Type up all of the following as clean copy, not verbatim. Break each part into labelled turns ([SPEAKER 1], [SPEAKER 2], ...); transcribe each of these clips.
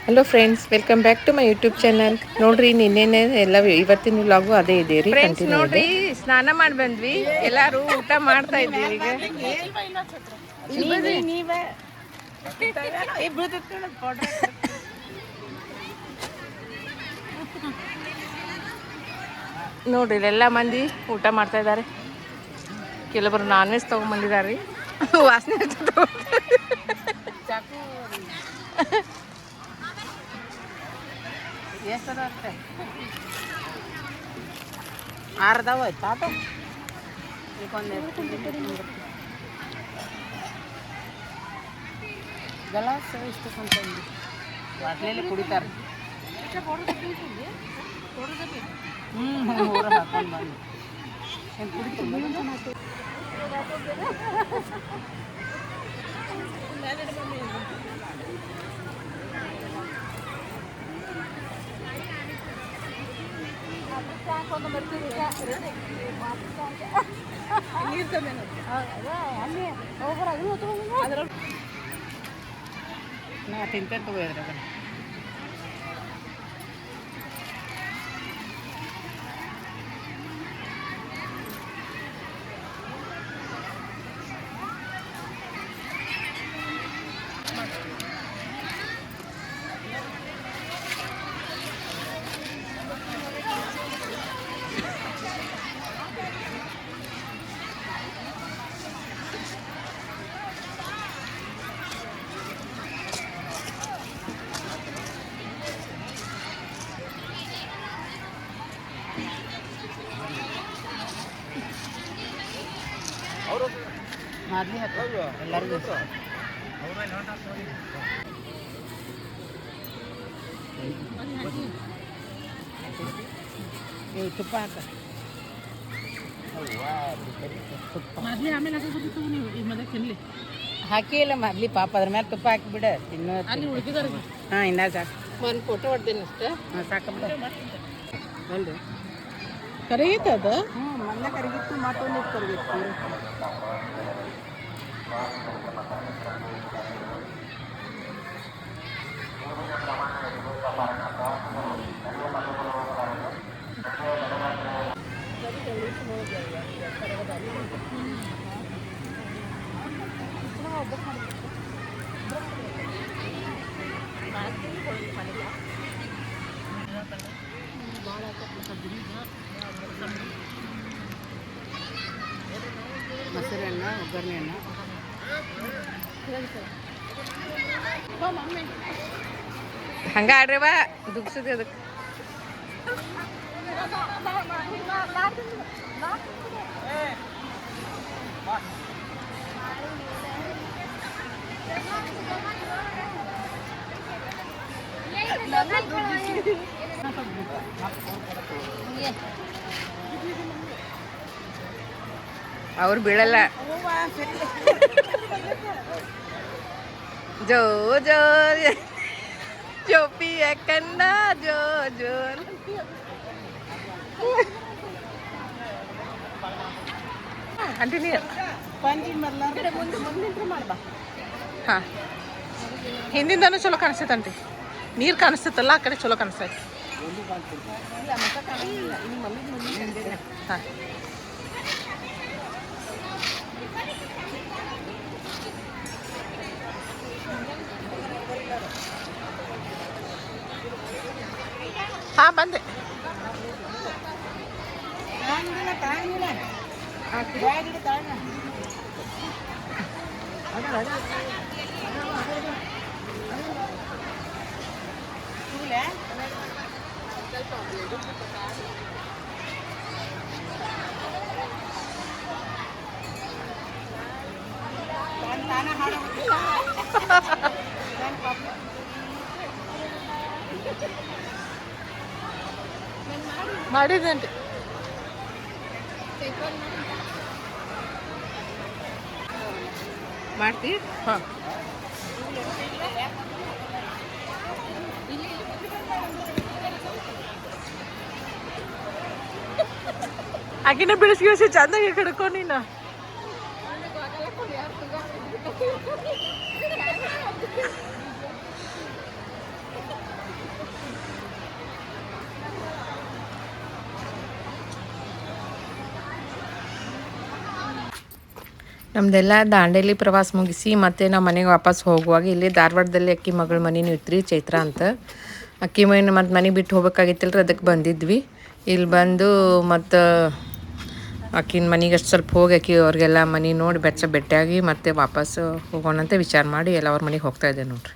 [SPEAKER 1] Hello friends, welcome back to my YouTube channel. ನೋಡ್ರಿ, ನಿನ್ನೆನೆ ಎಲ್ಲ ಇವತ್ತಿನ ವ್ಲಾಗು ಅದೇ ಇದೆ ರೀ.
[SPEAKER 2] ಫ್ರೆಂಡ್ಸ್
[SPEAKER 1] ಕಂಟಿನ್ಯೂ ಇದೆ.
[SPEAKER 2] ನೋಡ್ರಿ, ಸ್ನಾನ ಮಾಡಿ ಬಂದ್ವಿ. ಎಲ್ಲಾರು ಊಟ ಮಾಡ್ತಾ ಇದ್ದೀವಿ ಈಗ. ನೋಡ್ರಿ, ಎಲ್ಲ ಮಂದಿ ಊಟ ಮಾಡ್ತಾ ಇದ್ದಾರೆ. ಕೆಲವರು ನಾನ್ ವೆಜ್ ತೊಗೊಂಬಂದಿದ್ದಾರೆ. ವಾಸನೆ
[SPEAKER 3] ಆರ್ದವ ತಾಟ ಗಲಾಸ್ ಇಷ್ಟಕ್ಕಂತಂದು ವಾಟ್ಲೆಯಲ್ಲಿ ಕುಡಿತಾರೆ. ಊರ ಹಾಕೊಂಡು ಬಂದು ಏನು ಕುಡಿತು. ನಾ ತಿಂತೆ ತಗೋದ್ರಾಗ ಮಾಡ್ಲಿ ಎಲ್ಲರಿಗೂ ತುಪ್ಪ ಹಾಕ.
[SPEAKER 2] ಮೊದಲೇ ಆಮೇಲೆ ತಿನ್ಲಿ
[SPEAKER 3] ಹಾಕಿ ಇಲ್ಲ ಮೊದ್ಲಿ ಪಾಪ ಅದ್ರ ಮೇಲೆ ತುಪ್ಪ ಹಾಕಿಬಿಡ ತಿನ್ನೋ
[SPEAKER 2] ಅಲ್ಲಿ ಉಳಿದಿದ್ದಾರೆ.
[SPEAKER 3] ಹಾಂ ಇನ್ನ ಸಾಕು.
[SPEAKER 2] ಒಂದು ಫೋಟೋ ಹೊಡ್ದೇನೆ ಅಷ್ಟೇ.
[SPEAKER 3] ಹಾಂ ಸಾಕು ಬಿಡ ಅಲ್ರಿ.
[SPEAKER 2] ಕರೆಯಿತ್ತು ಅದು.
[SPEAKER 3] ಮೊನ್ನೆ ಕರಿಗಿತ್ತು, ಮತ್ತೊಂದು ಕರಿಗಿತ್ತು. ಮೊಸರನ್ನ, ಒಗ್ಗರಣೆ ಅನ್ನ
[SPEAKER 2] ಹಂಗ ಆಡ್ರವ ದುಗ್ಸದೆ ಅದಕ್ಕೆ. ಅವ್ರು ಬೀಳಲ್ಲ. ಜೋ ಜೋ ಜೋಪಿ ಯಾಕಂದ ಜೋ ಜೋ. ಕಂಟಿನ್ಯೂ. ಹಾಂ, ಹಿಂದಿಂದನೂ ಚಲೋ ಕಾಣಿಸ್ತೈತಂಟಿ. ನೀರು ಕಾಣಿಸ್ತೈತಲ್ಲ, ಆ ಕಡೆ ಚಲೋ ಕಾಣಿಸ್ತೈತಿ. ಹಾಂ, ಹಾಂ ಬಂದೆ. ಮಾಡಿದಂತೆ ಮಾಡ್ತಿ. ಹಾಂ, ಆಕಿನ ಬಿಡಿಸಿ ಚಂದಾಗಿ ಹಿಡ್ಕೊ ನೀನು.
[SPEAKER 1] ನಮ್ಮದೆಲ್ಲ ದಾಂಡೇಲಿ ಪ್ರವಾಸ ಮುಗಿಸಿ ಮತ್ತೆ ನಾವು ಮನೆಗೆ ವಾಪಸ್ ಹೋಗುವಾಗ ಇಲ್ಲಿ ಧಾರವಾಡದಲ್ಲಿ ಅಕ್ಕಿ ಮಗಳ ಮನೆಯೂ ಇತ್ತು ರೀ, ಚೈತ್ರ ಅಂತ. ಅಕ್ಕಿ ಮನೆ ಮತ್ತು ಮನೆ ಬಿಟ್ಟು ಹೋಗ್ಬೇಕಾಗಿತ್ತಲ್ರಿ, ಅದಕ್ಕೆ ಬಂದಿದ್ವಿ. ಇಲ್ಲಿ ಬಂದು ಮತ್ತು ಅಕ್ಕಿನ ಮನೆಗೆ ಅಷ್ಟು ಸ್ವಲ್ಪ ಹೋಗಿ ಅಕ್ಕಿ ಅವ್ರಿಗೆಲ್ಲ ಮನೆ ನೋಡಿ ಭೇಟಿಯಾಗಿ ಮತ್ತೆ ವಾಪಸ್ ಹೋಗೋಣ ಅಂತ ವಿಚಾರ ಮಾಡಿ ಎಲ್ಲ ಅವ್ರ ಮನೆಗೆ ಹೋಗ್ತಾ ಇದ್ದೆ ನೋಡ್ರಿ.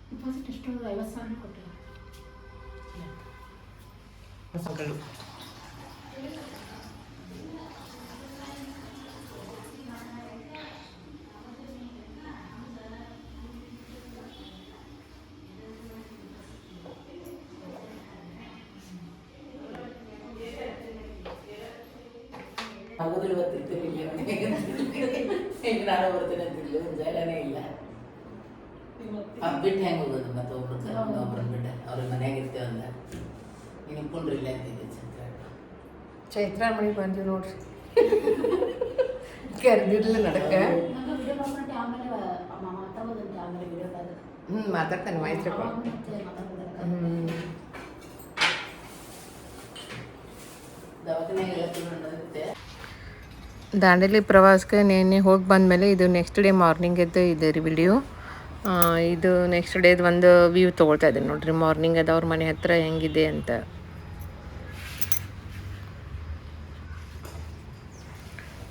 [SPEAKER 3] ಡಿಪಾಸಿಟ್ ಎಷ್ಟು 50,000 ಕೊಟ್ಟರು.
[SPEAKER 4] ಆಗೋದಿಲ್ಲ ಗೊತ್ತಿರ್ತಿರ್ಲಿಲ್ಲ ಈಗ ನಾನು ಬರ್ತೇನೆ ಅಂತಿಲ್ಲ, ಜಾಗನೇ ಇಲ್ಲ. ಬಿಟ್ಟು ಹೆಂಗೆ ಹೋಗೋದು ಮತ್ತೆ ಒಬ್ರನ್ನ ಬಿಟ್ಟು ಅವ್ರ ಮನ್ಯಾಗ ಇರ್ತೇವೆ ಅಂದ ನೀನು ಇಟ್ಕೊಂಡ್ರಿಲ್ಲ ಅಂತಿದ್ದೆ.
[SPEAKER 1] ಚೈತ್ರ ಮನೆಗೆ ಬಂದ್ವಿ ನೋಡ್ರಿ, ಕರೆದಿರ್ಲಿ ನಡಕ್ಕೆ. ಮಾತಾಡ್ತಾನೆ ಮೈತ್ರಿ.
[SPEAKER 4] ದವಾಖಾನೆಗೆಲ್ಲ ತಿನ್ನೋದಿರುತ್ತೆ.
[SPEAKER 1] ದಾಂಡೇಲಿ ಪ್ರವಾಸಕ್ಕೆ ನೆನ್ನೆ ಹೋಗಿ ಬಂದಮೇಲೆ ಇದು ನೆಕ್ಸ್ಟ್ ಡೇ ಮಾರ್ನಿಂಗ್ ಎದ್ದು ಇದೆ ರೀ ವಿಡಿಯೋ. ಇದು ನೆಕ್ಸ್ಟ್ ಡೇದು ಒಂದು ವ್ಯೂ ತೊಗೊಳ್ತಾ ಇದ್ದೀನಿ ನೋಡ್ರಿ, ಮಾರ್ನಿಂಗ್ ಅದು ಅವ್ರ ಮನೆ ಹತ್ರ ಹೆಂಗಿದೆ ಅಂತ.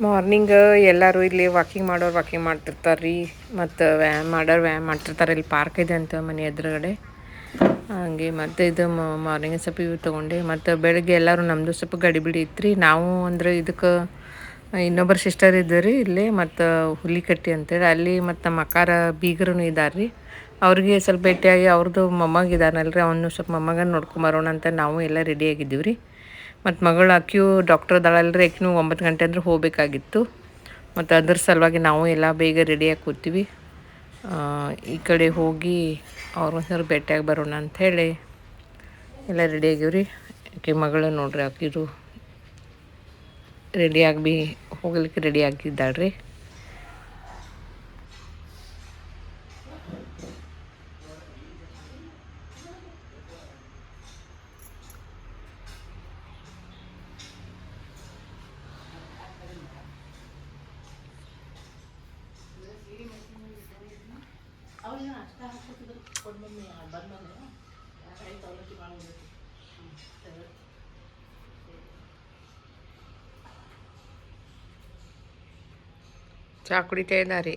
[SPEAKER 1] ಮಾರ್ನಿಂಗ್ ಎಲ್ಲರೂ ಇಲ್ಲಿ ವಾಕಿಂಗ್ ಮಾಡೋರು ವಾಕಿಂಗ್ ಮಾಡ್ತಿರ್ತಾರೆ ರೀ, ಮತ್ತು ವ್ಯಾಯಾಮ ಮಾಡ್ತಿರ್ತಾರೆ. ಇಲ್ಲಿ ಪಾರ್ಕ್ ಇದೆ ಅಂತ ಮನೆ ಎದುರುಗಡೆ ಹಂಗೆ. ಮತ್ತು ಇದು ಮಾರ್ನಿಂಗ್ ಸ್ವಲ್ಪ ವ್ಯೂ ತೊಗೊಂಡೆ. ಮತ್ತು ಬೆಳಗ್ಗೆ ಎಲ್ಲರೂ ನಮ್ಮದು ಸ್ವಲ್ಪ ಗಡಿಬಿಡಿ ಇತ್ತು ರೀ. ನಾವು ಅಂದರೆ ಇದಕ್ಕೆ ಇನ್ನೊಬ್ಬರು ಸಿಸ್ಟರ್ ಇದ್ದಾರೆ ರೀ ಇಲ್ಲೇ, ಮತ್ತು ಹುಲಿಕಟ್ಟಿ ಅಂತೇಳಿ ಅಲ್ಲಿ, ಮತ್ತು ನಮ್ಮ ಅಕ್ಕಾರ ಬೀಗರೂ ಇದ್ದಾರೆ ರೀ. ಅವ್ರಿಗೆ ಸ್ವಲ್ಪ ಭೇಟಿಯಾಗಿ ಅವ್ರದ್ದು ಮೊಮ್ಮಗ ಇದ್ದಾನಲ್ರಿ, ಅವನು ಸ್ವಲ್ಪ ಮೊಮ್ಮಗನ ನೋಡ್ಕೊಂಬರೋಣ ಅಂತ ನಾವು ಎಲ್ಲ ರೆಡಿಯಾಗಿದ್ದೀವಿ ರೀ. ಮತ್ತು ಮಗಳು ಅಕ್ಕಿಯು ಡಾಕ್ಟರ್ ಅದಾಳಲ್ರಿ, ಅಕ್ಕಿನೂ 9 ಗಂಟೆ ಅಂದ್ರೆ ಹೋಗಬೇಕಾಗಿತ್ತು. ಮತ್ತು ಅದ್ರ ಸಲುವಾಗಿ ನಾವು ಎಲ್ಲ ಬೇಗ ರೆಡಿಯಾಗಿ ಕೂತೀವಿ. ಈ ಕಡೆ ಹೋಗಿ ಅವ್ರಿಗೊಂದ್ಸಲ ಭೇಟಿಯಾಗಿ ಬರೋಣ ಅಂಥೇಳಿ ಎಲ್ಲ ರೆಡಿಯಾಗಿವಿ ರೀ. ಆಕೆ ಮಗಳು ನೋಡ್ರಿ, ಆಕಿದು ರೆಡಿಯಾಗಿ ಹೋಗ್ಲಿಕ್ಕೆ ರೆಡಿ ಆಗಿದ್ದಾಳೆ ರೀ. ಚಾ ಕುಡಿತಾ ಇದ್ದಾರೆ.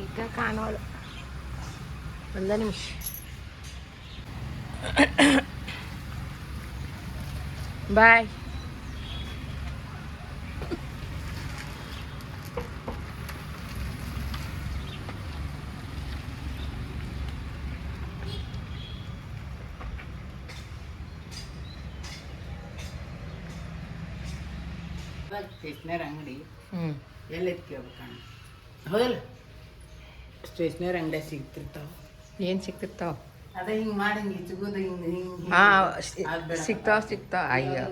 [SPEAKER 1] ಈಗ ಕಾಣೋಳು ಒಂದು ನಿಮಿಷ. ಬಾಯ್.
[SPEAKER 4] ಸ್ಟೇಷನರಿ ಅಂಗಡಿ ಎಲ್ಲಿ ಕೇಳ್ಬೇಕಣ್ಣ, ಹೌದಲ್ಲ?
[SPEAKER 3] ಸ್ಟೇಷನರಿ ಅಂಗಡಿ ಸಿಗ್ತಿರ್ತಾವ.
[SPEAKER 1] ಏನು ಸಿಕ್ತಿರ್ತಾವ?
[SPEAKER 3] ಅದೇ ಹಿಂಗೆ ಮಾಡಿ ಹಿಂಗೆ ಇಚ್ಗೋದು ಹಿಂಗೆ ಹಿಂಗೆ.
[SPEAKER 1] ಹಾಂ, ಸಿಗ್ತಾವ. ಅಯ್ಯೋ,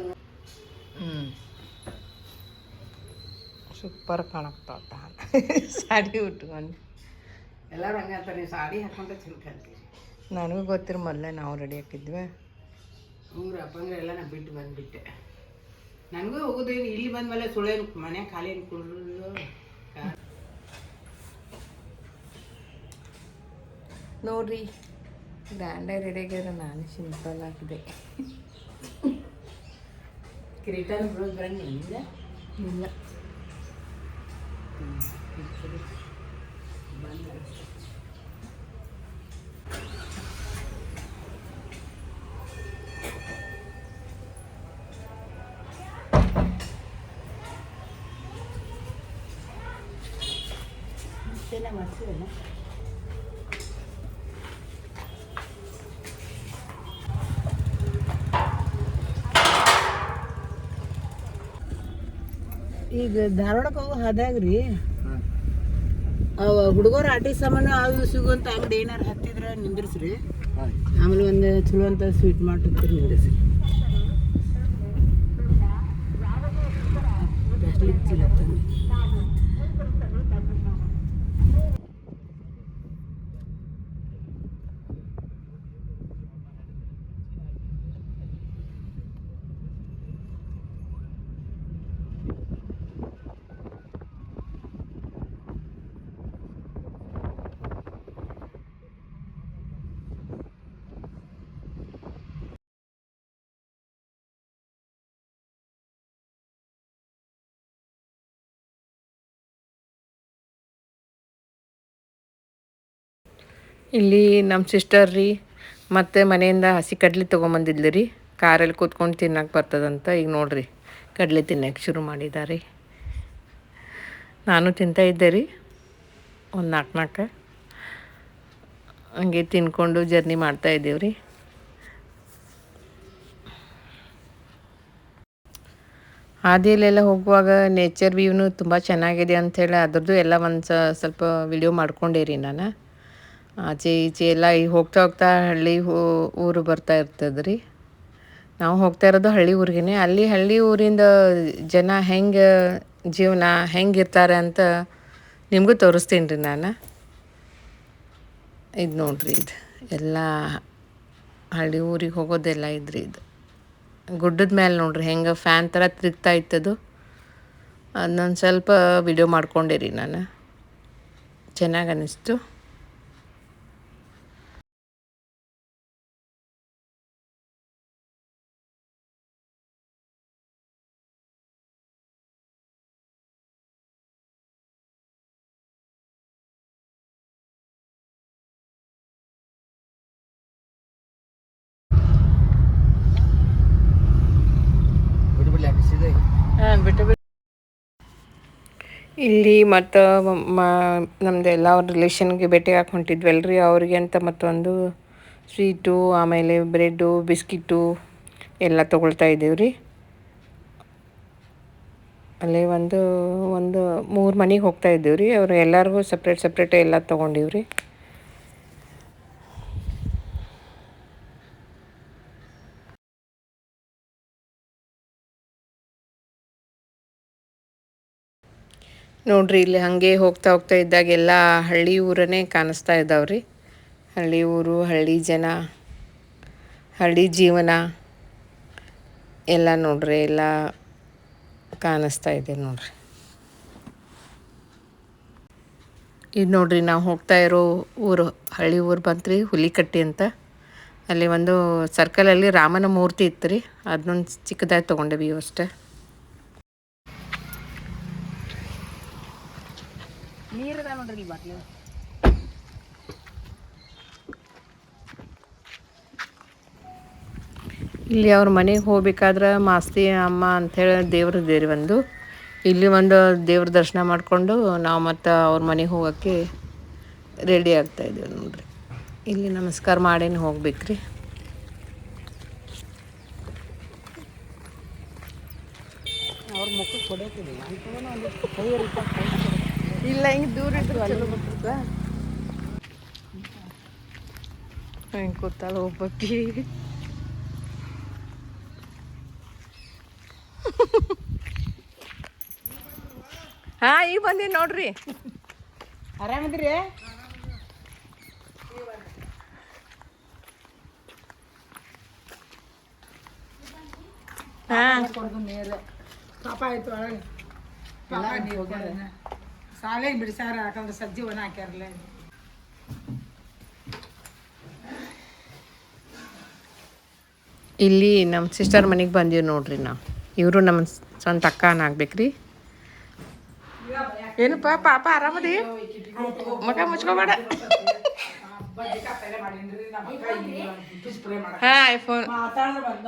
[SPEAKER 1] ಸೂಪರ್ ಕಾಣಕ್ತಾವ ಸಾಡಿ ಉಟ್ಕೊಂಡು.
[SPEAKER 3] ಎಲ್ಲರೂ ಹಂಗೆ ಅಂತಾರೆ, ನೀವು ಸಾಡಿ ಹಾಕೊಂಡ್ರೆ ಚಲೋ ಕಾಣ್ತೀರಿ.
[SPEAKER 1] ನನಗೂ ಗೊತ್ತಿರ ಮೊದಲೇ ನಾವು ರೆಡಿ ಹಾಕಿದ್ವಿ.
[SPEAKER 3] ಹ್ಞೂ ಅಪ್ಪಂದ್ರೆ ಎಲ್ಲ ನಾ ಬಿಟ್ಟು ಬಂದುಬಿಟ್ಟೆ. ನನಗೂ ಹೋಗೋದು ಇಲ್ಲಿ ಬಂದ್ಮೇಲೆ ಸುಳ್ಳೇನು ಮನೆ ಖಾಲಿ ಅನ್ಕೊಂಡ್ರು.
[SPEAKER 1] ನೋಡ್ರಿ, ಗ್ರ್ಯಾಂಡಾಗಿ ರೆಡಿ ಆಗ್ಯಾರ. ನಾನು ಸಿಂಪಲ್ ಆಗಿದೆ.
[SPEAKER 3] ಕಿರೀಟನ ಬ್ಲೌಸ್ ಬರಂಗಿಲ್ಲ
[SPEAKER 1] ಇಲ್ಲ.
[SPEAKER 3] ಮಾಡ್ತೀವಲ್ಲ. ಈಗ ಧಾರವಾಡಕ್ಕೆ ಹೋಗೋ ಹಾದ್ಯಾಗ ರೀ ಅವ ಹುಡುಗರು ಆಟಿ ಸಾಮಾನು ಅವು ಸಿಗುವಂಥ ಅಂಗಡಿ ಏನಾರು ಹತ್ತಿದ್ರೆ ನಿಂದಿರ್ಸ್ರಿ. ಆಮೇಲೆ ಒಂದು ಚಲೋ ಅಂತ ಸ್ವೀಟ್ ಮಾಡ್ತಿರ್ತೀರಿ, ನಿಂದಿರ್ಸ್ರಿ. ಚಲೋ
[SPEAKER 1] ಇಲ್ಲಿ ನಮ್ಮ ಸಿಸ್ಟರ್ ರೀ ಮತ್ತು ಮನೆಯಿಂದ ಹಸಿ ಕಡ್ಲೆ ತೊಗೊಂಬಂದಿದ್ಲು ರೀ. ಕಾರಲ್ಲಿ ಕೂತ್ಕೊಂಡು ತಿನ್ನಕ್ಕೆ ಬರ್ತದಂತ. ಈಗ ನೋಡ್ರಿ, ಕಡಲೆ ತಿನ್ನಕ್ಕೆ ಶುರು ಮಾಡಿದ್ದಾರೆ. ನಾನು ತಿಂತಾ ಇದ್ದೆ ರೀ, ಒಂದು 4 ಹಂಗೆ ತಿನ್ಕೊಂಡು ಜರ್ನಿ ಮಾಡ್ತಾ ಇದ್ದೀವಿ ರೀ. ಹಾದಿಯಲ್ಲೆಲ್ಲ ಹೋಗುವಾಗ ನೇಚರ್ ವ್ಯೂನು ತುಂಬ ಚೆನ್ನಾಗಿದೆ ಅಂಥೇಳಿ ಅದ್ರದ್ದು ಎಲ್ಲ ಒಂದು ಸ್ವಲ್ಪ ವಿಡಿಯೋ ಮಾಡ್ಕೊಂಡೆ ರೀ ನಾನು. ಆಚೆ ಈಚೆ ಎಲ್ಲ ಈಗ ಹೋಗ್ತಾ ಹಳ್ಳಿ ಊರು ಬರ್ತಾ ಇರ್ತದೆ ರೀ. ನಾವು ಹೋಗ್ತಾ ಇರೋದು ಹಳ್ಳಿ ಊರಿಗೇ. ಅಲ್ಲಿ ಹಳ್ಳಿ ಊರಿಂದ ಜನ ಹೆಂಗೆ ಜೀವನ ಹೆಂಗಿರ್ತಾರೆ ಅಂತ ನಿಮಗೂ ತೋರಿಸ್ತೀನಿ ರೀ ನಾನು. ಇದು ನೋಡ್ರಿ, ಇದು ಎಲ್ಲ ಹಳ್ಳಿ ಊರಿಗೆ ಹೋಗೋದೆಲ್ಲ ಇದ್ರಿ. ಇದು ಗುಡ್ಡದ ಮೇಲೆ ನೋಡ್ರಿ ಹೆಂಗೆ ಫ್ಯಾನ್ ಥರ ತಿರುಗ್ತಾ ಇತ್ತದು. ಅದನ್ನೊಂದು ಸ್ವಲ್ಪ ವಿಡಿಯೋ ಮಾಡ್ಕೊಂಡೆ ರೀ ನಾನು. ಚೆನ್ನಾಗಿ ಅನ್ನಿಸ್ತು. ಇಲ್ಲಿ ಮತ್ತು ನಮ್ಮದು ಎಲ್ಲ ಅವ್ರ ರಿಲೇಷನ್ಗೆ ಭೇಟಿಯಾಗಿ ಹೊಂಟಿದ್ವಲ್ರಿ, ಅವ್ರಿಗೆ ಅಂತ ಮತ್ತೊಂದು ಸ್ವೀಟು, ಆಮೇಲೆ ಬ್ರೆಡ್ಡು, ಬಿಸ್ಕಿಟ್ಟು ಎಲ್ಲ ತೊಗೊಳ್ತಾ ಇದ್ದೀವಿ ರೀ. ಅಲ್ಲೇ ಒಂದು 3 ಮನೆಗೆ ಹೋಗ್ತಾ ಇದ್ದೀವಿ ರೀ. ಅವರು ಎಲ್ಲರಿಗೂ ಸಪ್ರೇಟ್ ಎಲ್ಲ ತೊಗೊಂಡಿವಿ ರೀ. ನೋಡ್ರಿ, ಇಲ್ಲಿ ಹಾಗೆ ಹೋಗ್ತಾ ಇದ್ದಾಗೆಲ್ಲ ಹಳ್ಳಿ ಊರನ್ನೇ ಕಾಣಿಸ್ತಾ ಇದ್ದಾವ್ರಿ. ಹಳ್ಳಿ ಊರು, ಹಳ್ಳಿ ಜನ, ಹಳ್ಳಿ ಜೀವನ ಎಲ್ಲ ನೋಡ್ರಿ, ಎಲ್ಲ ಕಾಣಿಸ್ತಾ ಇದೆ ನೋಡ್ರಿ. ಇದು ನೋಡ್ರಿ, ನಾವು ಹೋಗ್ತಾ ಇರೋ ಊರು ಹಳ್ಳಿ ಊರು ಬಂತ್ರಿ, ಹುಲಿಕಟ್ಟಿ ಅಂತ. ಅಲ್ಲಿ ಒಂದು ಸರ್ಕಲಲ್ಲಿ ರಾಮನ ಮೂರ್ತಿ ಇತ್ತು ರೀ. ಅದನ್ನೊಂದು ಚಿಕ್ಕದಾಗಿ ತೊಗೊಂಡೇವಿ ಅಷ್ಟೇ.
[SPEAKER 3] ನೀರದ ನೋಡ್ರಿ ಬಾಟ್ಲಿ.
[SPEAKER 1] ಇಲ್ಲಿ ಅವ್ರ ಮನೆಗೆ ಹೋಗ್ಬೇಕಾದ್ರೆ ಮಾಸ್ತಿ ಅಮ್ಮ ಅಂಥೇಳಿ ದೇವ್ರದ್ದು ರೀ ಒಂದು. ಇಲ್ಲಿ ಒಂದು ದೇವ್ರ ದರ್ಶನ ಮಾಡಿಕೊಂಡು ನಾವು ಮತ್ತು ಅವ್ರ ಮನೆಗೆ ಹೋಗೋಕ್ಕೆ ರೆಡಿ ಆಗ್ತಾಯಿದ್ದೀವಿ ನೋಡ್ರಿ. ಇಲ್ಲಿ ನಮಸ್ಕಾರ ಮಾಡೇನು ಹೋಗ್ಬೇಕ್ರಿ.
[SPEAKER 3] ಅವ್ರ ಮುಖಕ್ಕೆ ಹೊಡೆಯೋತಿದೆ
[SPEAKER 1] ಇಲ್ಲ, ಹಿಂಗೆ ದೂರ ಇಟ್ಟು ಚಲೋ ಬರ್ತದ.
[SPEAKER 2] ಹಿಂಗೆ ಕೂತಾಳ ಒಬ್ಬಕ್ಕಿ. ಹಾ ಈಗ ಬಂದೀನಿ ನೋಡ್ರಿ.
[SPEAKER 3] ಆರಾಮದ್ರಿ?
[SPEAKER 2] ಹಾ
[SPEAKER 3] ನೀರು ಪಾಪ ಆಯ್ತು ಒಳಗೆ. ಪಾಪ ನೀರು ಸಾಲೆಗೆ ಬಿಡಿಸ್ಯಾರ, ಯಾಕಂದ್ರೆ ಸಜ್ಜಿ ಒಣ ಹಾಕ್ಯಾರಲ್ಲ.
[SPEAKER 1] ಇಲ್ಲಿ ನಮ್ಮ ಸಿಸ್ಟರ್ ಮನೆಗೆ ಬಂದೀವಿ ನೋಡ್ರಿ ನಾವು. ಇವರು ನಮ್ಮ ಸ್ವಂತ ಅಕ್ಕನ ಆಗ್ಬೇಕ್ರಿ.
[SPEAKER 2] ಏನಪ್ಪ ಪಾಪ ಆರಾಮದಿ? ಮಗ ಮುಚ್ಕೋಬೇಡ. ಹಾ ಐಫೋನ್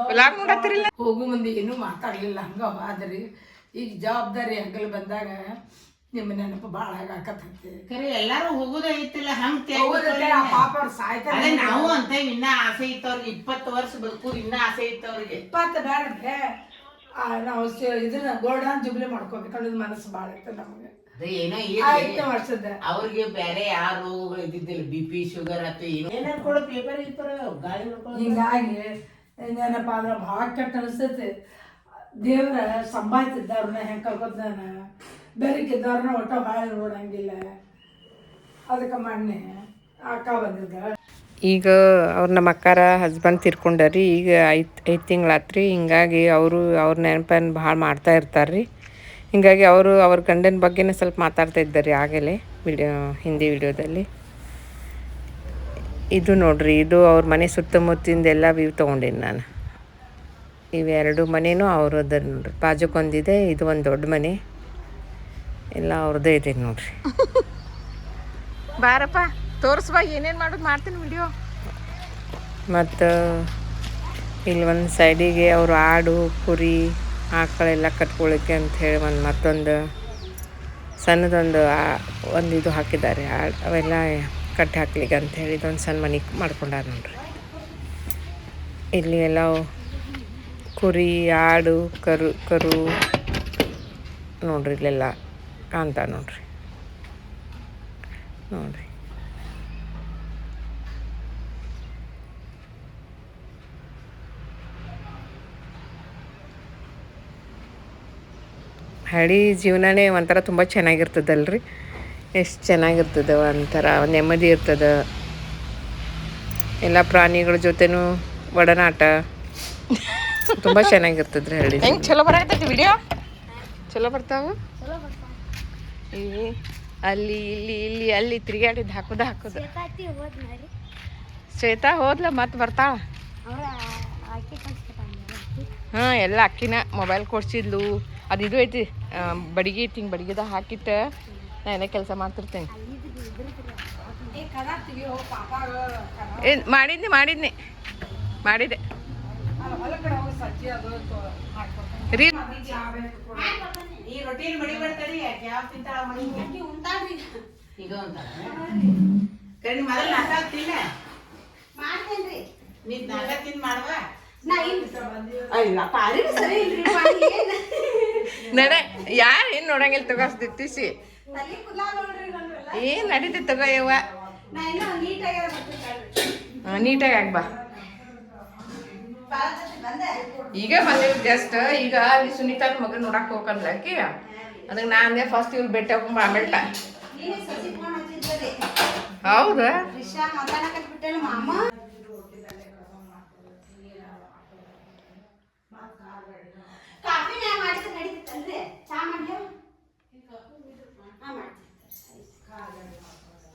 [SPEAKER 2] ವ್ಲಾಗ್ ನೋಡತ್ತಿರಲಿಲ್ಲ.
[SPEAKER 3] ಹೋಗು ಮಂದಿ ಏನೂ ಮಾತಾಡ್ಲಿಲ್ಲ, ಹಂಗ ಆದ್ರಿ. ಈಗ ಜವಾಬ್ದಾರಿ ಹಂಗಲ್ ಬಂದಾಗ ನಿಮ್ಮ ನೆನಪು ಭಾಳ ಆಗಾಕತ್ತೈತಿ.
[SPEAKER 4] ಖರೆ ಎಲ್ಲಾರು ಹೋಗೋದ ಐತಿಲ್ಲ ಹಂಗ
[SPEAKER 3] ಪಾಪ ಅವ್ರು ಸಾಯ್ತಾರೆ.
[SPEAKER 4] ನಾವು ಅಂತೇವಿ. ಇನ್ನ ಆಸೆ ಇತ್ತವ್ರಿಗೆ 20 ವರ್ಷ ಬದುಕುದು ಇನ್ನ ಆಸೆ ಇತ್ತವ್ರಿಗೆ.
[SPEAKER 3] 20 ಬೇಡಂದ್ರೆ ನಾವು ಇದನ್ನ ಗೋಲ್ಡನ್ ಜುಬ್ಲಿ ಮಾಡ್ಕೋಬೇಕನ್ನೋದು ಮನಸ್ಸು ಭಾಳ ಇತ್ತು ನಮಗೆ.
[SPEAKER 4] ಅದೇ ಏನೋ
[SPEAKER 3] 5 ವರ್ಷದ
[SPEAKER 4] ಅವ್ರಿಗೆ ಬೇರೆ ಯಾವ ರೋಗಗಳು ಇದ್ದಿದ್ದಿಲ್ಲ, BP ಶುಗರ್ ಆತು ಏನಾರು ಕೊಡೋ ಪೇಪರ್ ಗಾಳಿ
[SPEAKER 3] ಹಿಂಗಾಗಿ ಏನಪ್ಪ ಅಂದ್ರೆ ಭಾಳ ಕೆಟ್ಟ ಅನಿಸ್ತೈತಿ. ದೇವ್ರ ಸಂಭಾಯ್ತಿದ್ದವ್ರನ್ನ ಹೆಂಗೆ ಕರ್ಕೊತಾನ, ಬೆರಕಿದ್ದವ್ರನ್ನ ಒಟ್ಟ ಭಾಳ ನೋಡಂಗಿಲ್ಲ. ಅದಕ್ಕೆ ಮೊನ್ನೆ ಅಕ್ಕ ಬಂದಿದ್ದ.
[SPEAKER 1] ಈಗ ಅವ್ರು ನಮ್ಮ ಅಕ್ಕಾರ ಹಸ್ಬೆಂಡ್ ತೀರ್ಕೊಂಡಾರಿ. ಈಗ 5 ತಿಂಗಳಾತ್ರಿ. ಹಿಂಗಾಗಿ ಅವ್ರ ನೆನಪನ್ನು ಭಾಳ ಮಾಡ್ತಾ ಇರ್ತಾರೆ ರೀ. ಹಿಂಗಾಗಿ ಅವ್ರ ಗಂಡನ ಬಗ್ಗೆನೇ ಸ್ವಲ್ಪ ಮಾತಾಡ್ತಾ ಇದ್ದಾರೆ ಆಗಲೇ ಹಿಂದಿ ವಿಡಿಯೋದಲ್ಲಿ. ಇದು ನೋಡ್ರಿ, ಇದು ಅವ್ರ ಮನೆ ಸುತ್ತಮುತ್ತಿಂದೆಲ್ಲ ವ್ಯೂ ತೊಗೊಂಡೀನಿ ನಾನು. ಇವೆರಡು ಮನೆಯೂ ಅವ್ರದ್ದು ನೋಡ್ರಿ. ಬಾಜುಕೊಂದಿದೆ, ಇದು ಒಂದು ದೊಡ್ಡ ಮನೆ, ಎಲ್ಲ ಅವ್ರದ್ದೇ ಇದೆ ನೋಡ್ರಿ.
[SPEAKER 2] ಬಾರಪ್ಪ ತೋರಿಸ್ಬಾ, ಏನೇನು ಮಾಡೋದು ಮಾಡ್ತೀನಿ ವಿಡಿಯೋ.
[SPEAKER 1] ಮತ್ತು ಇಲ್ಲಿ ಒಂದು ಸೈಡಿಗೆ ಅವರು ಆಡು ಕುರಿ ಆಕಳೆಲ್ಲ ಕಟ್ಕೊಳ್ಳೋಕ್ಕೆ ಅಂಥೇಳಿ ಮತ್ತೊಂದು ಸಣ್ಣದೊಂದು ಇದು ಹಾಕಿದ್ದಾರೆ. ಅವೆಲ್ಲ ಕಟ್ಟಿ ಹಾಕ್ಲಿಕ್ಕೆ ಅಂಥೇಳಿ ಇದೊಂದು ಸಣ್ಣ ಮನೆ ಮಾಡ್ಕೊಂಡಾರ ನೋಡ್ರಿ. ಇಲ್ಲಿ ಎಲ್ಲ ಕುರಿ ಆಡು ಕರು ನೋಡ್ರಿ, ಇಲ್ಲೆಲ್ಲ ಕಾಣ್ತಾ ನೋಡ್ರಿ. ಹಳ್ಳಿ ಜೀವನನೇ ಒಂಥರ ತುಂಬ ಚೆನ್ನಾಗಿರ್ತದಲ್ರಿ. ಎಷ್ಟು ಚೆನ್ನಾಗಿರ್ತದೆ, ಒಂಥರ ನೆಮ್ಮದಿ ಇರ್ತದೆ. ಎಲ್ಲ ಪ್ರಾಣಿಗಳ ಜೊತೆನೂ ಒಡನಾಟ ತುಂಬ ಚೆನ್ನಾಗಿರ್ತದ್ರಿ ಹಳ್ಳಿ.
[SPEAKER 2] ಹೆಂಗೆ ಚಲೋ ಬರಾಕತ್ತೈತಿ ವಿಡಿಯೋ? ಚಲೋ ಬರ್ತಾವ. ಅಲ್ಲಿ ಇಲ್ಲಿ ಅಲ್ಲಿ ತಿರುಗಾಡಿದ್ದು ಹಾಕೋದು. ಶ್ವೇತಾ ಹೋದ್ಲ ಮತ್ತೆ ಬರ್ತಾಳ. ಹಾಂ ಎಲ್ಲ ಅಕ್ಕಿನ ಮೊಬೈಲ್ ಕೊಡ್ಸಿದ್ಲು. ಅದು ಇದು ಐತಿ ಬಡಿಗೆ ಐತಿ, ಹಿಂಗೆ ಬಡಿಗೆದಾಗ ಹಾಕಿಟ್ಟ ನಾ ಏನೇ ಕೆಲಸ ಮಾಡ್ತಿರ್ತೇನೆ. ಮಾಡಿದ್ದೆ ರೀ.
[SPEAKER 4] ಈ ರೊಟ್ಟಿನ ಮಡಿ ಬರ್ತಾರಿ, ಯಾವ ತಿಂತಾಳ ಮಡಿ ಈಗ ಕರೆ ಮೊದಲು ನಾಷ್ಟ ತಿನ್ನ ಮಾಡ್ತೇನ್ರಿ. ನೀನ್ ನಾಷ್ಟ ತಿನ್ ಮಾಡುವ
[SPEAKER 2] ನಡೆ. ಯಾರು ಏನು ನೋಡಂಗಿಲ್ಲ ತಗೋ ದಿತ್ತಿಸಿ. ಏನು ನಡೀತಿ ತಗೋ ಯವ್ವ. ನೀಟಾಗಿ ಆಗ್ಬಾ. ಈಗ ಬಂದೇವಿ ಜಸ್ಟ್. ಈಗ ಅಲ್ಲಿ ಸುನೀತಾ ಮಗನ ನೋಡಕ್ ಹೋಗಂದ್ಲ ಆಕಿ. ಅದಕ್ಕೆ ನಾ ಅಂದೆ ಫಸ್ಟ್ ಇವ್ರು ಭೇಟಿ ಹಾಕೊಂಬ ಆಮೇಲೆ. ಹೌದಾ?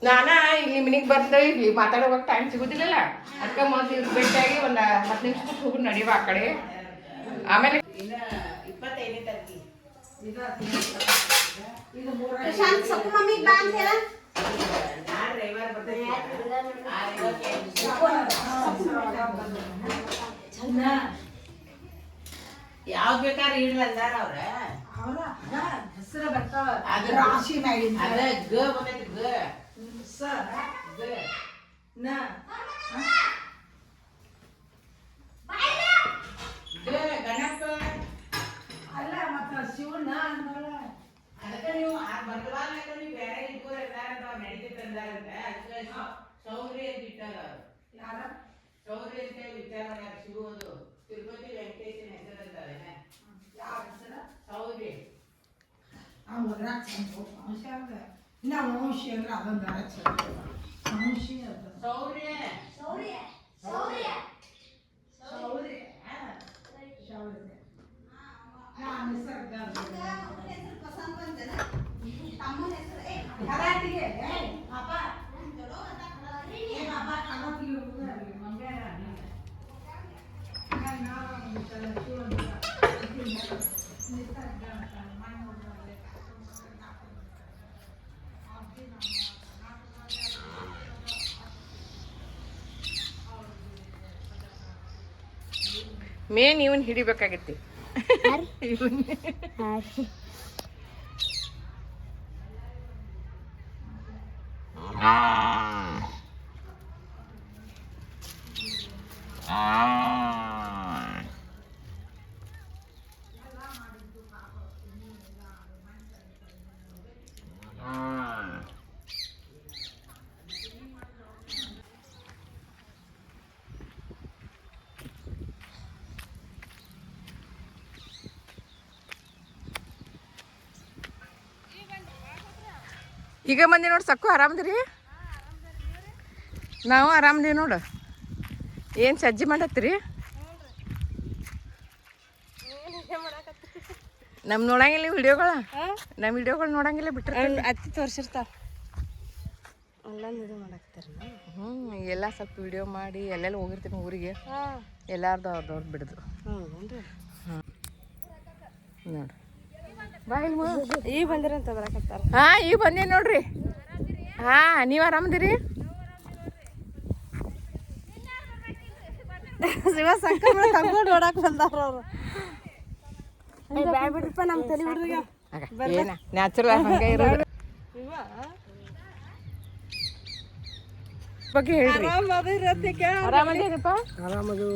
[SPEAKER 2] ನಾನ ಇಲ್ಲಿ ಮನೆಗೆ ಬರ್ದೆ, ಇಲ್ಲಿ ಮಾತಾಡೋವಾಗ ಟೈಮ್ ಸಿಗೋದಿಲ್ಲಲ್ಲ. ಅದಕ್ಕೆ ಮೊದಲು ಇವ್ರು ಭೇಟಿಯಾಗಿ ಒಂದು 10 ನಿಮಿಷ ಬಿಟ್ಟು ಹೋಗಿ ನಡೀವ ಆ ಕಡೆ. ಆಮೇಲೆ
[SPEAKER 4] 25ನೇ ತಾರೀಕಿಗೆ ಯಾವ್ದು ಬೇಕಾದ್ರೆ ಇಡ್ಲಂದಾರ ಅವ್ರ
[SPEAKER 3] ಹೆಸರು ಬರ್ತಾವ. ರಾಶಿ ಮ್ಯಾಗಿನ
[SPEAKER 4] ಅದ ಗ ಬಂದೈತಿ. ಗಣಪ
[SPEAKER 3] ಅಲ್ಲ ಮತ್ತ ಶಿವನ
[SPEAKER 4] ಅದಕ್ಕೆ ನೀವು ಬಂದವಾರ ನೀವು ಬೇರೆ ಇಟ್ಕೋರ ನಡೀತೈತೆ ಅಂದಾರಂತ. ಅದಕ್ಕೆ ಸೌರಿ ಅಂತ ಇಟ್ಟಾರ.
[SPEAKER 3] ಸೌರಿ ಅಂತ ವಿಚಾರ ಮಾಡ್ಯಾರ ಸಿಗುವುದು ತಿರುಪತಿ ವೆಂಕಟೇಶನ ಹೆಸರಂತಾರೆ ಸೌರಿ
[SPEAKER 2] ಮೇನ್ ಇವನ್ ಹಿಡಿಬೇಕಾಗಿತ್ತು ಈಗ ಬಂದಿ ನೋಡಿ ಸಕ್ಕು ಆರಾಮದಿರಿ ನಾವು ಆರಾಮದೀವಿ ನೋಡು ಏನು ಸಜ್ಜಿ ಮಾಡತ್ತೀರಿ ನಮ್ಮ ನೋಡಂಗಿಲ್ಲ ವಿಡಿಯೋಗಳ ನಮ್ಮ ವಿಡಿಯೋಗಳು ನೋಡಂಗಿಲ್ಲ ಬಿಟ್ರೆ
[SPEAKER 1] ಅತ್ತಿ ತೋರಿಸಿರ್ತಾವ ಎಲ್ಲ ಮಾಡಾಕ್ತಾರ
[SPEAKER 2] ಎಲ್ಲ ಸ್ವಲ್ಪ ವಿಡಿಯೋ ಮಾಡಿ ಎಲ್ಲೆಲ್ಲ ಹೋಗಿರ್ತೀನಿ ಊರಿಗೆ ಎಲ್ಲಾರ್ದು ಅವ್ರದವ್ರು ಬಿಡುದು
[SPEAKER 1] ಹೌದೇನ್ರಿ
[SPEAKER 2] ನೋಡ್ರಿ ಬಾ ಇಲ್ಲಿ
[SPEAKER 1] ಈಗ ಬಂದಿರಂತ ಬರಾಕತ್ತಾರ
[SPEAKER 2] ಹಾಂ ಈಗ ಬಂದೇನು ನೋಡ್ರಿ ಹಾಂ ನೀವು ಆರಾಮದಿರಿ
[SPEAKER 1] ಶಿವ ಸಂಕ್ರಮಣ ತಗೊಂಡು ಓಡಾಕ್ ಬಂದಾರ ಅವರು ಬ್ಯಾಗ್ ಬಿಡ್ರಪ್ಪ ನಮ್ಮ ತಲೆ ಹುಡುಗ
[SPEAKER 2] ಏನ ನ್ಯಾಚುರಲ್ ಹಂಗೆ ಇರೋದು ಬಗ್ಗೆ ಹೇಳ್ರಿ ಆರಾಮದೇನಪ್ಪ
[SPEAKER 3] ಆರಾಮದು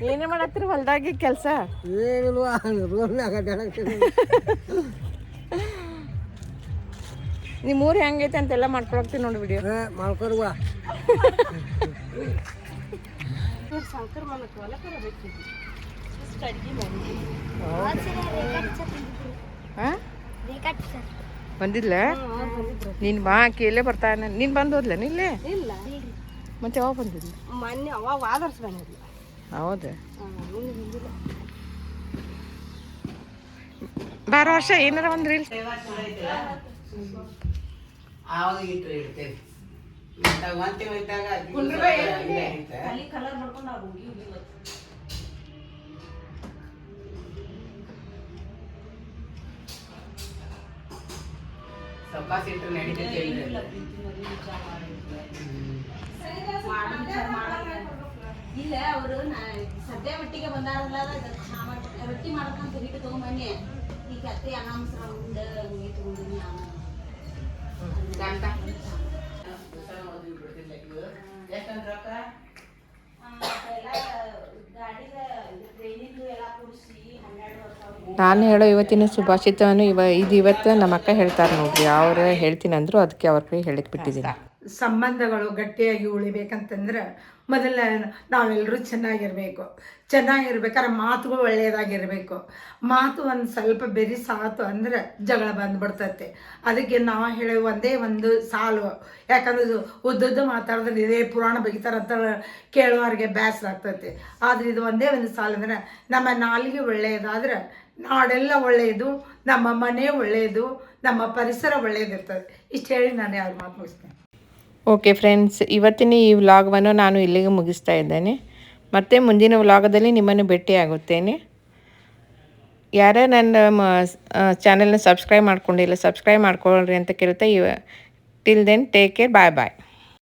[SPEAKER 2] ಏನೇ ಮಾಡತ್ತೀರಿ ಹೊಲ್ದಾಗಿ ಕೆಲಸ
[SPEAKER 3] ಏನಿಲ್ವಾ
[SPEAKER 2] ನಿಮ್ಮ ಊರು ಹೆಂಗೈತೆ ಅಂತೆಲ್ಲ ಮಾಡ್ಕೊಳಕ್ತೀನಿ ನೋಡಿ ವಿಡಿಯೋ
[SPEAKER 3] ಮಾಡ್ಕೊಡುವ
[SPEAKER 1] ಸಂಕ್ರಮಣಕ್ಕೆ ಹೊಲಕ್ಕೆ ಬರಬೇಕಿದ್ದು ಇಷ್ಟು ಅಡ್ಗೆ ಮಾಡಿ
[SPEAKER 2] ಹಾಂ ಬಂದಿಲ್ಲ ನೀನು ಬಾ ಕೇಳೇ ಬರ್ತಾನೆ ನೀನು ಬಂದು ಹೋದ್ಲ ಇಲ್ಲೇ
[SPEAKER 1] ಇಲ್ಲ
[SPEAKER 2] ಮತ್ತೆ ಯಾವಾಗ ಬಂದಿಲ್ಲ
[SPEAKER 1] ಮೊನ್ನೆ ಅವಾಗ ಆದರ್ಶ ಬಂದಿಲ್ಲ
[SPEAKER 2] ಹೌದು
[SPEAKER 1] ಮುಂದೆ ಬಂದಿಲ್ಲ
[SPEAKER 2] ಬಾರ ವರ್ಷ ಏನಾರ ಒಂದು ರೀಲ್ಸ್
[SPEAKER 3] ಆವಾಗ ಇಟ್ಟರೆ ಇಡ್ತೇವೆ ಒಂತೆ ಒಯ್ದಾಗ ಅಲ್ಲಿ ಕಲರ್ ಮಾಡ್ಕೊಂಡು ನಾವು ಹೋಗಿ ಸಬ್ಬಾಸ್ ಇಟ್ಟರೆ ನಡೀತೈತೆ ಇಲ್ಲ ಅವರು ಸದ್ಯ ಮಟ್ಟಿಗೆ ಬಂದಾರಲ್ಲ ರೊಟ್ಟಿ ಮಾಡ್ಕೊಂತ ಹಿಟ್ಟು ತಗೊಂಬನ್ನಿ ಈಗ ಅತ್ತೆ ಅನಾಮಸ್ರ ಉಂಡ ಹಂಗೆ ತಗೊಂಡಿನಿ ನಾನು
[SPEAKER 2] ನಾನು ಹೇಳೋ ಇವತ್ತಿನ ಸುಭಾಷಿತವನ್ನು ಇವತ್ತು ನಮ್ಮ ಅಕ್ಕ ಹೇಳ್ತಾರೆ ನೋಡ್ರಿ ಅವ್ರು ಹೇಳ್ತೀನಿ ಅಂದರು ಅದಕ್ಕೆ ಅವ್ರ ಕೈ ಹೇಳಿಕ್ ಬಿಟ್ಟಿದ್ದೀನಿ.
[SPEAKER 5] ಸಂಬಂಧಗಳು ಗಟ್ಟಿಯಾಗಿ ಉಳಿಬೇಕಂತಂದ್ರೆ ಮೊದಲ ನಾವೆಲ್ಲರೂ ಚೆನ್ನಾಗಿರ್ಬೇಕಾದ್ರೆ ಮಾತುಗಳು ಒಳ್ಳೆಯದಾಗಿರಬೇಕು. ಮಾತು ಒಂದು ಸ್ವಲ್ಪ ಬೆರಿಸಾತು ಅಂದ್ರೆ ಜಗಳ ಬಂದ್ಬಿಡ್ತೈತೆ. ಅದಕ್ಕೆ ನಾವು ಹೇಳೋ ಒಂದೇ ಒಂದು ಸಾಲು, ಯಾಕಂದ್ರೆ ಉದ್ದುದ್ದು ಮಾತಾಡಿದ್ರೆ ಇದೇ ಪುರಾಣ ಬಗಿತಾರಂತ ಕೇಳುವವ್ರಿಗೆ ಬೇಸರ ಆಗ್ತೈತೆ. ಆದರೆ ಇದು ಒಂದೇ ಒಂದು ಸಾಲು ಅಂದ್ರೆ ನಮ್ಮ ನಾಲಿಗೆ ಒಳ್ಳೆಯದಾದ್ರೆ ನಾಡೆಲ್ಲ ಒಳ್ಳೆಯದು, ನಮ್ಮ ಮನೆ ಒಳ್ಳೆಯದು, ನಮ್ಮ ಪರಿಸರ ಒಳ್ಳೆಯದಿರ್ತದೆ. ಇಷ್ಟು ಹೇಳಿ ನಾನು ಯಾರು ಮಾತು ಮುಗಿಸ್ತೇನೆ.
[SPEAKER 2] ಓಕೆ ಫ್ರೆಂಡ್ಸ್, ಇವತ್ತಿನ ಈ ವ್ಲಾಗವನ್ನು ನಾನು ಇಲ್ಲಿಗೆ ಮುಗಿಸ್ತಾ ಇದ್ದೇನೆ. ಮತ್ತೆ ಮುಂದಿನ ವ್ಲಾಗದಲ್ಲಿ ನಿಮ್ಮನ್ನು ಭೇಟಿಯಾಗುತ್ತೇನೆ. ಯಾರೇ ನನ್ನ ಚಾನೆಲ್ನ ಸಬ್ಸ್ಕ್ರೈಬ್ ಮಾಡ್ಕೊಂಡಿಲ್ಲ, ಸಬ್ಸ್ಕ್ರೈಬ್ ಮಾಡ್ಕೊಳ್ರಿ ಅಂತ ಕೇಳುತ್ತಾ ಟಿಲ್ ದೆನ್ ಟೇಕ್ ಕೇರ್, ಬಾಯ್ ಬಾಯ್.